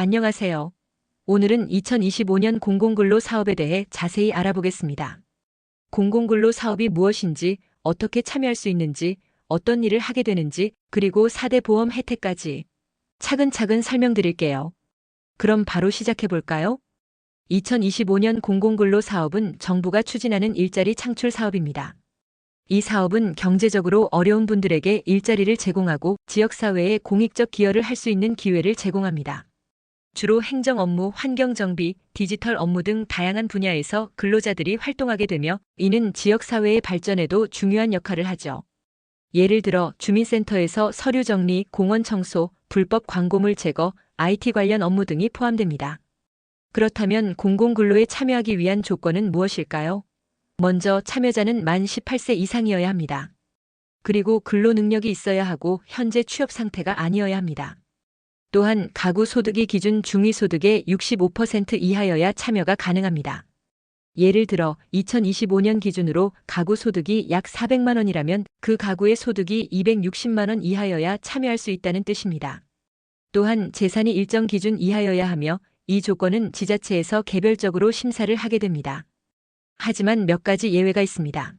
안녕하세요. 오늘은 2025년 공공근로 사업에 대해 자세히 알아보겠습니다. 공공근로 사업이 무엇인지, 어떻게 참여할 수 있는지, 어떤 일을 하게 되는지, 그리고 4대 보험 혜택까지 차근차근 설명드릴게요. 그럼 바로 시작해 볼까요? 2025년 공공근로 사업은 정부가 추진하는 일자리 창출 사업입니다. 이 사업은 경제적으로 어려운 분들에게 일자리를 제공하고 지역사회에 공익적 기여를 할 수 있는 기회를 제공합니다. 주로 행정 업무, 환경 정비, 디지털 업무 등 다양한 분야에서 근로자들이 활동하게 되며 이는 지역사회의 발전에도 중요한 역할을 하죠. 예를 들어 주민센터에서 서류 정리, 공원 청소, 불법 광고물 제거, IT 관련 업무 등이 포함됩니다. 그렇다면 공공근로에 참여하기 위한 조건은 무엇일까요? 먼저 참여자는 만 18세 이상이어야 합니다. 그리고 근로 능력이 있어야 하고 현재 취업 상태가 아니어야 합니다. 또한 가구 소득이 기준 중위소득의 65% 이하여야 참여가 가능합니다. 예를 들어 2025년 기준으로 가구 소득이 약 400만 원이라면 그 가구의 소득이 260만 원 이하여야 참여할 수 있다는 뜻입니다. 또한 재산이 일정 기준 이하여야 하며 이 조건은 지자체에서 개별적으로 심사를 하게 됩니다. 하지만 몇 가지 예외가 있습니다.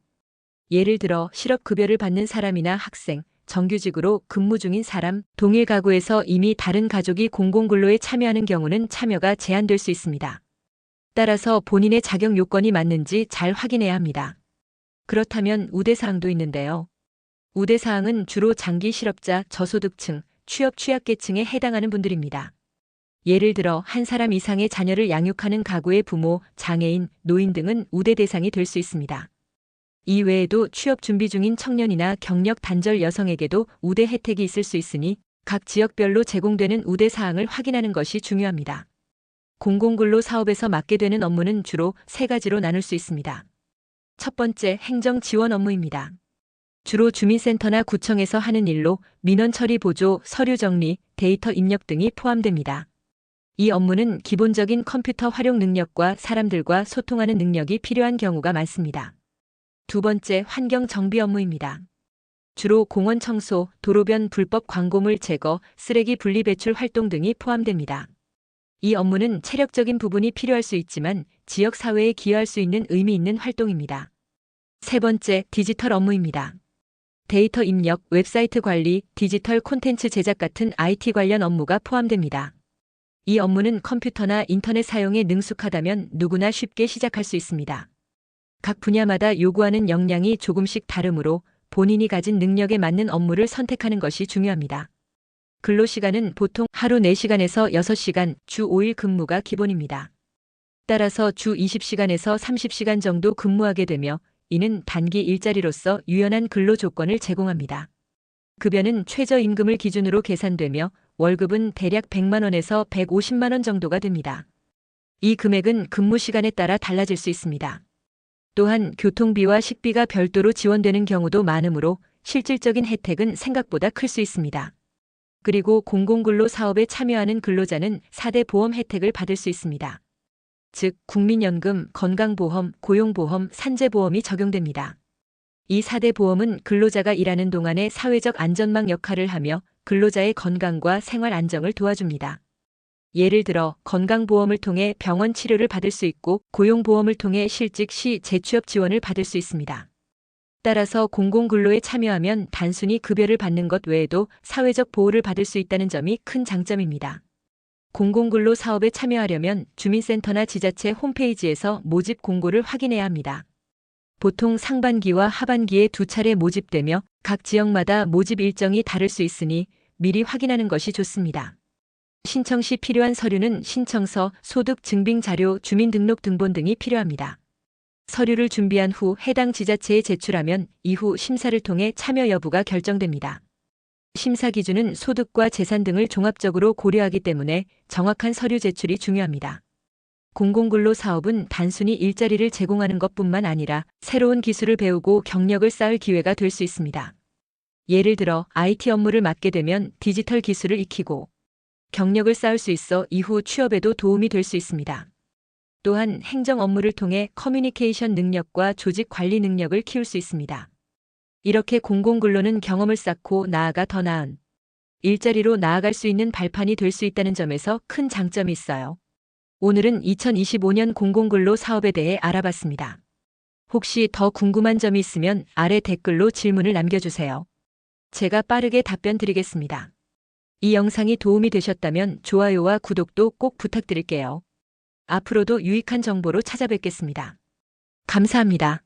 예를 들어 실업급여를 받는 사람이나 학생, 정규직으로 근무 중인 사람, 동일 가구에서 이미 다른 가족이 공공근로에 참여하는 경우는 참여가 제한될 수 있습니다. 따라서 본인의 자격 요건이 맞는지 잘 확인해야 합니다. 그렇다면 우대사항도 있는데요. 우대사항은 주로 장기 실업자, 저소득층, 취업 취약계층에 해당하는 분들입니다. 예를 들어 한 사람 이상의 자녀를 양육하는 가구의 부모, 장애인, 노인 등은 우대 대상이 될 수 있습니다. 이 외에도 취업 준비 중인 청년이나 경력 단절 여성에게도 우대 혜택이 있을 수 있으니 각 지역별로 제공되는 우대 사항을 확인하는 것이 중요합니다. 공공근로 사업에서 맡게 되는 업무는 주로 세 가지로 나눌 수 있습니다. 첫 번째, 행정 지원 업무입니다. 주로 주민센터나 구청에서 하는 일로 민원 처리 보조, 서류 정리, 데이터 입력 등이 포함됩니다. 이 업무는 기본적인 컴퓨터 활용 능력과 사람들과 소통하는 능력이 필요한 경우가 많습니다. 두 번째, 환경 정비 업무입니다. 주로 공원 청소, 도로변 불법 광고물 제거, 쓰레기 분리 배출 활동 등이 포함됩니다. 이 업무는 체력적인 부분이 필요할 수 있지만 지역 사회에 기여할 수 있는 의미 있는 활동입니다. 세 번째, 디지털 업무입니다. 데이터 입력, 웹사이트 관리, 디지털 콘텐츠 제작 같은 IT 관련 업무가 포함됩니다. 이 업무는 컴퓨터나 인터넷 사용에 능숙하다면 누구나 쉽게 시작할 수 있습니다. 각 분야마다 요구하는 역량이 조금씩 다르므로 본인이 가진 능력에 맞는 업무를 선택하는 것이 중요합니다. 근로시간은 보통 하루 4시간에서 6시간, 주 5일 근무가 기본입니다. 따라서 주 20시간에서 30시간 정도 근무하게 되며 이는 단기 일자리로서 유연한 근로 조건을 제공합니다. 급여는 최저임금을 기준으로 계산되며 월급은 대략 100만 원에서 150만 원 정도가 됩니다. 이 금액은 근무 시간에 따라 달라질 수 있습니다. 또한 교통비와 식비가 별도로 지원되는 경우도 많으므로 실질적인 혜택은 생각보다 클 수 있습니다. 그리고 공공근로 사업에 참여하는 근로자는 4대 보험 혜택을 받을 수 있습니다. 즉, 국민연금, 건강보험, 고용보험, 산재보험이 적용됩니다. 이 4대 보험은 근로자가 일하는 동안의 사회적 안전망 역할을 하며 근로자의 건강과 생활 안정을 도와줍니다. 예를 들어 건강보험을 통해 병원 치료를 받을 수 있고 고용보험을 통해 실직 시 재취업 지원을 받을 수 있습니다. 따라서 공공근로에 참여하면 단순히 급여를 받는 것 외에도 사회적 보호를 받을 수 있다는 점이 큰 장점입니다. 공공근로 사업에 참여하려면 주민센터나 지자체 홈페이지에서 모집 공고를 확인해야 합니다. 보통 상반기와 하반기에 2차례 모집되며 각 지역마다 모집 일정이 다를 수 있으니 미리 확인하는 것이 좋습니다. 신청 시 필요한 서류는 신청서, 소득 증빙 자료, 주민등록 등본 등이 필요합니다. 서류를 준비한 후 해당 지자체에 제출하면 이후 심사를 통해 참여 여부가 결정됩니다. 심사 기준은 소득과 재산 등을 종합적으로 고려하기 때문에 정확한 서류 제출이 중요합니다. 공공근로 사업은 단순히 일자리를 제공하는 것뿐만 아니라 새로운 기술을 배우고 경력을 쌓을 기회가 될 수 있습니다. 예를 들어 IT 업무를 맡게 되면 디지털 기술을 익히고 경력을 쌓을 수 있어 이후 취업에도 도움이 될 수 있습니다. 또한 행정 업무를 통해 커뮤니케이션 능력과 조직 관리 능력을 키울 수 있습니다. 이렇게 공공근로는 경험을 쌓고 나아가 더 나은 일자리로 나아갈 수 있는 발판이 될 수 있다는 점에서 큰 장점이 있어요. 오늘은 2025년 공공근로 사업에 대해 알아봤습니다. 혹시 더 궁금한 점이 있으면 아래 댓글로 질문을 남겨주세요. 제가 빠르게 답변 드리겠습니다. 이 영상이 도움이 되셨다면 좋아요와 구독도 꼭 부탁드릴게요. 앞으로도 유익한 정보로 찾아뵙겠습니다. 감사합니다.